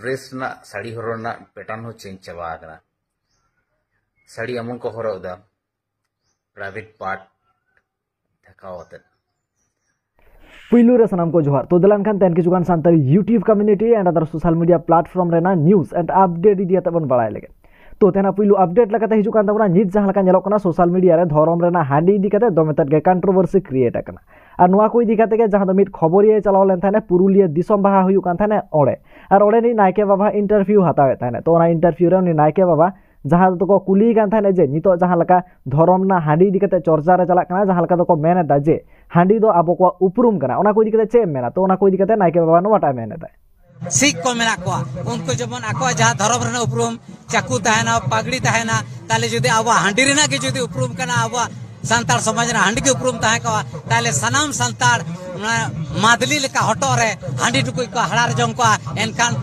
Dress ना साड़ी हरना pattern हो चेंज चाबा आकना साड़ी एमन को हरदा प्राइवेट पार्ट देखावत पुइलू रे सनाम को जोहार तो दलान खान तेन किचुगान Santali YouTube community and other social media platform रेना न्यूज़ एंड अपडेट इदिया तबन बड़ाय लेगे तो तेना पुइलू अपडेट लकाते हिजु कान तबना नित जहां लका नेलोक कना सोशल मीडिया रे धरम रेना हांडी इदी काते दोमेतत गे कंट्रोवर्सी क्रिएट आकना और नुआ को इदी काते गे जहां दो मिट खबरिए चलाव लेन थाने पुरुलिया दिसम बाहा हुयु कान थाने ओड़े और ओड़े नि नायके बाबा इंटरव्यू हतावे थाने तो ओना इंटरव्यू रे नि नायके बाबा जहां तो को कुली कान थाने जे नितो जहां लका धरम ना हांडी इदी काते चर्चा रे चला कना जहां लका तो को मेने दा जे हांडी दो आबो को उपरुम कना ओना को इदी काते चे मेना तो ओना को इदी काते नायके बाबा नोटा मेने दा सिख को मेना को उनको जबन आको जहां धरम रे उपरुम चाकू तहना पगड़ी तहना ताले जुदि आबो हांडी रेना के जुदि उपरुम कना आबो संताल समाज रे हांडी के उपरुम तह को ताले सनाम संताल मादली लेका हटो रे हांडी टुकुई को हड़ार जंग को एनकान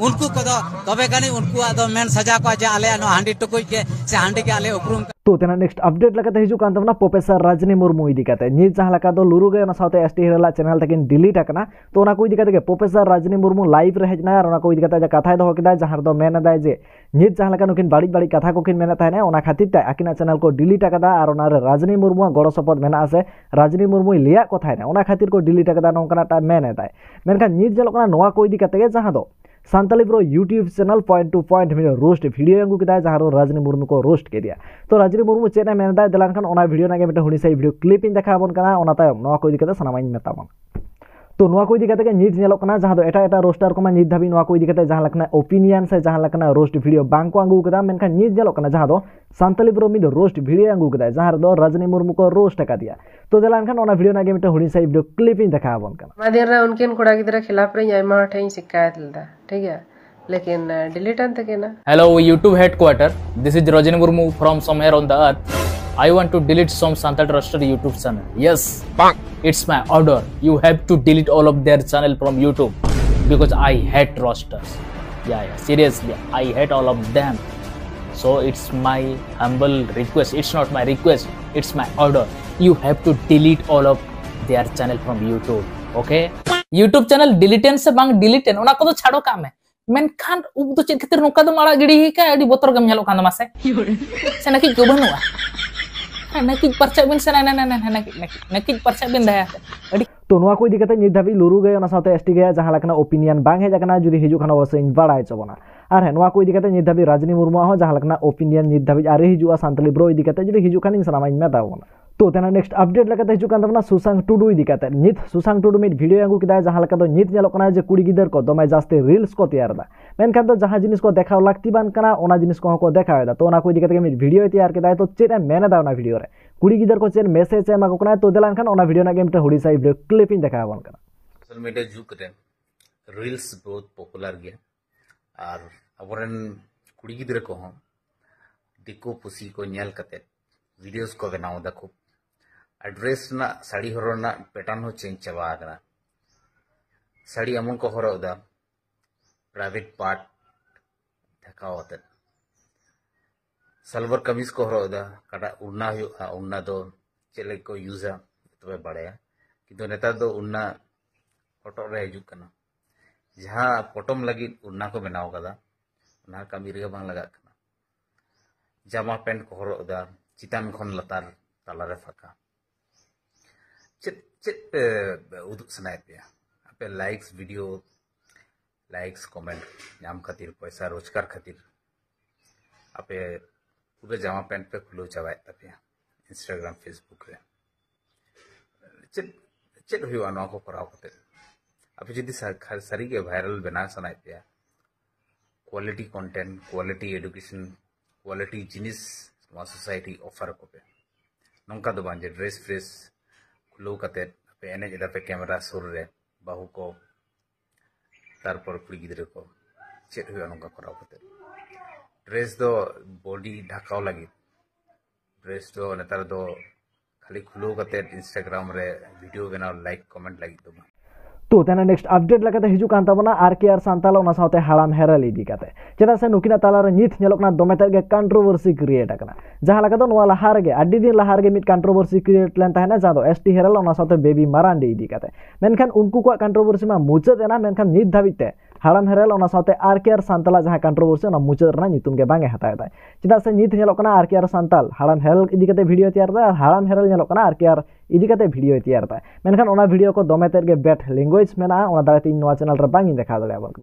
उनको कदो तबे गानी उनको आदो मेन सजा को जे आले नो हांडी टुकुई के से हांडी के आले उपरुम तो तेना नेक्स्ट अपडेट लकाते हिजु कान तबना प्रोफेसर रजनी मुर्मू इदी काते नित जहां लका दो लुरु गे ना साथे एसटी हिरला चैनल तकिन डिलीट आकना तो ओना को इदी काते के प्रोफेसर रजनी मुर्मू लाइव रे हेजना और ओना को इदी काते कथा दो किदा जहां दो मेन दाय जे नित जहां लका नुकिन बाड़ी बाड़ी कथा को किन मेना ताने ओना खातिर ता आकिना चैनल को डिलीट आकदा और ओना रे रजनी मुर्मू गड़ो सपोर्ट मेना आसे रजनी मुर्मू लिया कथा ने ओना खातिर को डिलीट आकदा नोकना ता मेने दाय मेनका नित जलो कना नोआ को इदी काते के जहां दो Santali bro YouTube channel point two point में रोस्ट वीडियो अंगू किदा जहां रजनी मुर्मू को रोस्ट के दिया तो रजनी मुर्मू चेना मेन दाय दलान खान ओना वीडियो नागे मेटे हुनी से वीडियो क्लिप इन देखा बन कना ओना तायम नोआ को इदी काते सनामाइन मेताबन तो नोआ को इदी काते के नित नेलो कना जहां दो एटा एटा रोस्टर को मा नित धाबी नोआ को इदी काते जहां लकना ओपिनियन से जहां लकना रोस्ट वीडियो बांग को अंगू कदा मेनखा नित नेलो कना जहां दो सांताली ब्रो मिद रोस्ट वीडियो अंगू कदा जहां दो रजनी मुर्मू को रोस्ट का दिया तो दलान खान ओना वीडियो नागे मेटे हुनी से वीडियो क्लिप इन देखा बन कना मादेर रे उनकेन कोड़ा गिदरा खिलाफ रे आयमा ठई शिकायत लदा ठीक है लेकिन डिलीट अंत के ना hello YouTube headquarter, this is Rajani Murmu from somewhere on the earth. I want to delete some Santal Roster YouTube channel. Yes, it's my order. You have to delete all of their channel from YouTube because I hate rosters. Yeah, seriously, I hate all of them. So it's my humble request. It's not my request. It's my order. You have to delete all of their channel from YouTube. Okay? YouTube channel delete से बांग delete उना को तो छाड़ो काम है. मेनखान उब तो check खातिर नोका दो मारा गिड़ी ही का अडी बोतर गम हेलो खान मासे से नकी को बनुआ नकी परचा बिन से ना नकी परचा बिन दया अडी तो नोआ को इदी काते नित धाबी लुरु गे ओना साथे एसटी गे जहां लकना ओपिनियन बांग हे जकना जुदी हिजु खान अवश्य बड़ाय चबना और है नोआ को इदी काते नित धाबी रजनी मुर्मू हो जहां लकना ओपिनियन नित धाबी आरे हिजुआ सांतली ब्रो इदी काते जुदी हिजु खान सनामाइन में दावना तो तेना नेक्स्ट अपडेट लकाते हिजु कान तबना सुसांग टुडू इदी काते नित सुसांग टुडू मिट वीडियो अंगू किदा जहां लका दो नित नेलो कना जे कुड़ी गिदर को दमे जास्ते रील्स को तैयार दा मेनखान तो जहां जिनिस को देखाव लागती बान कना ओना जिनिस को देखाव दा तो ओना को इदी काते मिट वीडियो तैयार किदा तो चेना मेने दा ओना वीडियो रे कुड़ी गिदर को चेन मैसेज एमा को कना तो दलान खान ओना वीडियो ना गेम टे हुडी साइ वीडियो क्लिप इन देखाव बन कना सोशल मीडिया जुग रे रील्स बहुत पॉपुलर गया और अबरन कुड़ी गिदर को हो दिको पुसी को नेल कते वीडियोस को बनाव दा खूब ड्रेस ना साड़ी हरना पैटर्न हो चेंज चाबा आकना साड़ी एमन को हरदा प्राइवेट पार्ट देखावत सलवार कमीज को हरदा काटा उड़ना हुआ उड़ना दो चले को यूजा तबे बड़ाया किंतु नेता दो उड़ना फोटो रे हिजुक कना जहां पोटम लगी उड़ना को बनाव कदा उना कमी रे बांग लगा कना जामा पैंट को हरदा चितान खन लतार ताला रे फाका चित उदुक सनाय पे आपे लाइक्स वीडियो लाइक्स कमेंट नाम खातिर पैसा रोजगार खातिर आपे पूरे जामा पैंट पे खुलो चावाय तपे इंस्टाग्राम फेसबुक रे चित हुआ नो को कराव कते आपे जदी सारी के वायरल बना सनाय पे quality content quality education quality जिनिस सोसाइटी ऑफर को पे नंका दो बांजे ड्रेस फ्रेस लो कते पे एने जदा पे कैमरा सुर रे बाहु को तारपर कुड़ी गिदरे को चेट हुआ नंका कराव कते ड्रेस दो बॉडी ढाकाव लगी ड्रेस दो नेतार दो खाली खुलो कते इंस्टाग्राम रे वीडियो बनाव लाइक कमेंट लगी दो तो तेना नेक्स्ट अपडेट लकाते हिजु कान तबना आरकेआर सांताल ओना साथे हाड़ाम हेराल इदी काते चेदा से नुकिना ताला रे नित नेलोकना दोमेते गे कंट्रोवर्सी क्रिएट आकना जहां लका दो नोआ लहार गे अड्डी दिन लहार गे मिट कंट्रोवर्सी क्रिएट लेन ताहेना जहां दो एसटी हेराल ओना साथे बेबी मारांडी इदी काते मेनखान उनको को कंट्रोवर्सी मा मुचाद एना मेनखान नित धाबिते हाड़ाम हेरेल ओना साथे आरकेआर सांताल जहां कंट्रोवर्सी ओना मुचाद रना नितुम के बांगे हतायदा चेदा से नित नेलोक कना आरकेआर सांताल हाड़ाम हेरेल इदी कते वीडियो तैयार दा हाड़ाम हेरेल नेलोक कना आरकेआर इदी कते वीडियो तैयार दा मेनखान ओना वीडियो को दोमे तेर गे बैड लैंग्वेज मेना ओना दाराते इन नोआ चैनल रे बांगी देखा दाड़े